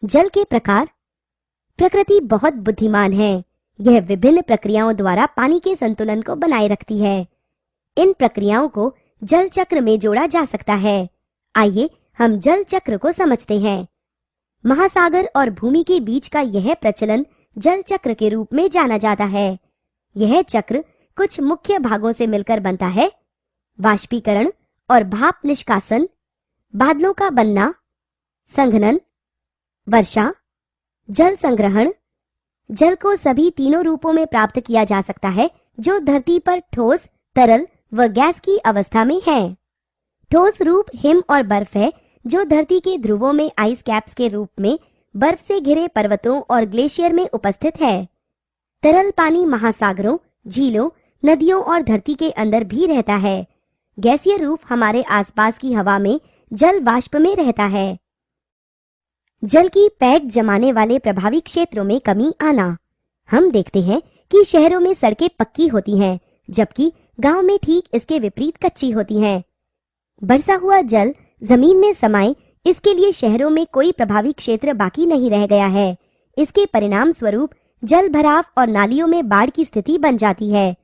जल के प्रकार। प्रकृति बहुत बुद्धिमान है। यह विभिन्न प्रक्रियाओं द्वारा पानी के संतुलन को बनाए रखती है। इन प्रक्रियाओं को जल चक्र में जोड़ा जा सकता है। आइए हम जल चक्र को समझते हैं। महासागर और भूमि के बीच का यह प्रचलन जल चक्र के रूप में जाना जाता है। यह चक्र कुछ मुख्य भागों से मिलकर बनता है: वाष्पीकरण और भाप निष्कासन, बादलों का बनना, संघनन, वर्षा, जल संग्रहण। जल को सभी तीनों रूपों में प्राप्त किया जा सकता है जो धरती पर ठोस, तरल व गैस की अवस्था में है। ठोस रूप हिम और बर्फ है, जो धरती के ध्रुवों में आइस कैप्स के रूप में बर्फ से घिरे पर्वतों और ग्लेशियर में उपस्थित है। तरल पानी महासागरों, झीलों, नदियों और धरती के अंदर भी रहता है। गैसीय रूप हमारे आसपास की हवा में जल वाष्प में रहता है। जल की पैठ जमाने वाले प्रभावी क्षेत्रों में कमी आना। हम देखते हैं कि शहरों में सड़कें पक्की होती हैं, जबकि गांव में ठीक इसके विपरीत कच्ची होती हैं। बरसा हुआ जल जमीन में समाये, इसके लिए शहरों में कोई प्रभावी क्षेत्र बाकी नहीं रह गया है। इसके परिणाम स्वरूप जल भराव और नालियों में बाढ़ की स्थिति बन जाती है।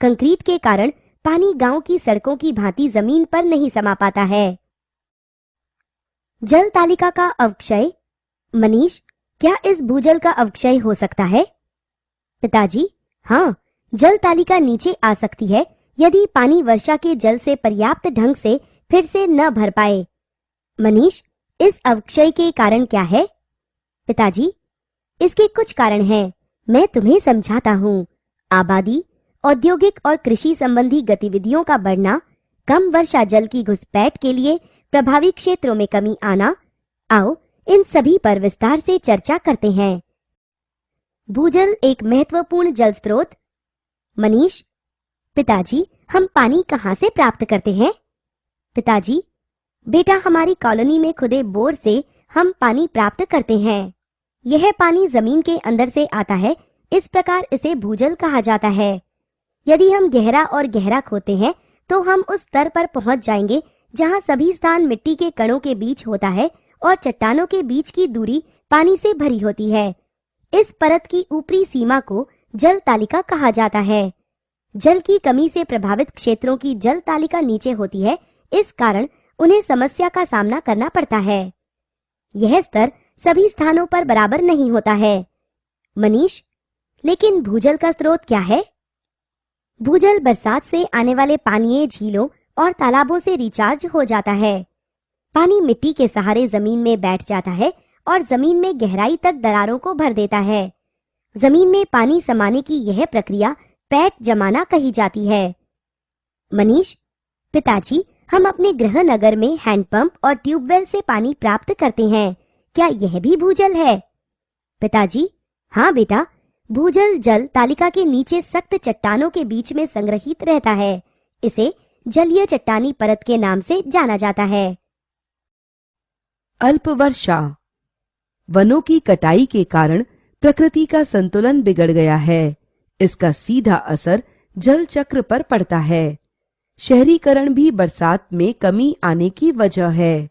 कंक्रीट के कारण पानी गांव की सड़कों की भांति जमीन पर नहीं समा पाता है। जल तालिका का अवक्षय। मनीष, क्या इस भूजल का अवक्षय हो सकता है? पिताजी, हाँ, जल तालिका नीचे आ सकती है यदि पानी वर्षा के जल से पर्याप्त ढंग से फिर से न भर पाए। मनीष, इस अवक्षय के कारण क्या है? पिताजी, इसके कुछ कारण हैं, मैं तुम्हें समझाता हूँ। आबादी, औद्योगिक और कृषि संबंधी गतिविधियों का बढ़ना, कम वर्षा जल की घुसपैठ के लिए प्रभावी क्षेत्रों में कमी आना। आओ इन सभी पर विस्तार से चर्चा करते हैं। भूजल एक महत्वपूर्ण जल स्रोत। मनीष, पिताजी, हम पानी कहाँ से प्राप्त करते हैं? पिताजी, बेटा, हमारी कॉलोनी में खुदे बोर से हम पानी प्राप्त करते हैं। यह पानी जमीन के अंदर से आता है, इस प्रकार इसे भूजल कहा जाता है। यदि हम गहरा और गहरा खोदते हैं तो हम उस स्तर पर पहुंच जाएंगे जहां सभी स्थान मिट्टी के कणों के बीच होता है और चट्टानों के बीच की दूरी पानी से भरी होती है। इस परत की ऊपरी सीमा को जल तालिका कहा जाता है। जल की कमी से प्रभावित क्षेत्रों की जल तालिका नीचे होती है, इस कारण उन्हें समस्या का सामना करना पड़ता है। यह स्तर सभी स्थानों पर बराबर नहीं होता है। मनीष, लेकिन भूजल का स्रोत क्या है? भूजल बरसात से आने वाले पानीय झीलों और तालाबों से रिचार्ज हो जाता है। पानी मिट्टी के सहारे जमीन में बैठ जाता है और जमीन में गहराई तक दरारों को भर देता है। जमीन में पानी समाने की यह प्रक्रिया पैठ जमाना कही जाती है। मनीष, पिताजी, हम अपने गृह नगर में हैंडपंप और ट्यूबवेल से पानी प्राप्त करते हैं, क्या यह भी भूजल है? पिताजी, हाँ बेटा, भूजल जल तालिका के नीचे सख्त चट्टानों के बीच में संग्रहित रहता है। इसे जलीय चट्टानी परत के नाम से जाना जाता है। अल्पवर्षा। वनों की कटाई के कारण प्रकृति का संतुलन बिगड़ गया है। इसका सीधा असर जल चक्र पर पड़ता है। शहरीकरण भी बरसात में कमी आने की वजह है।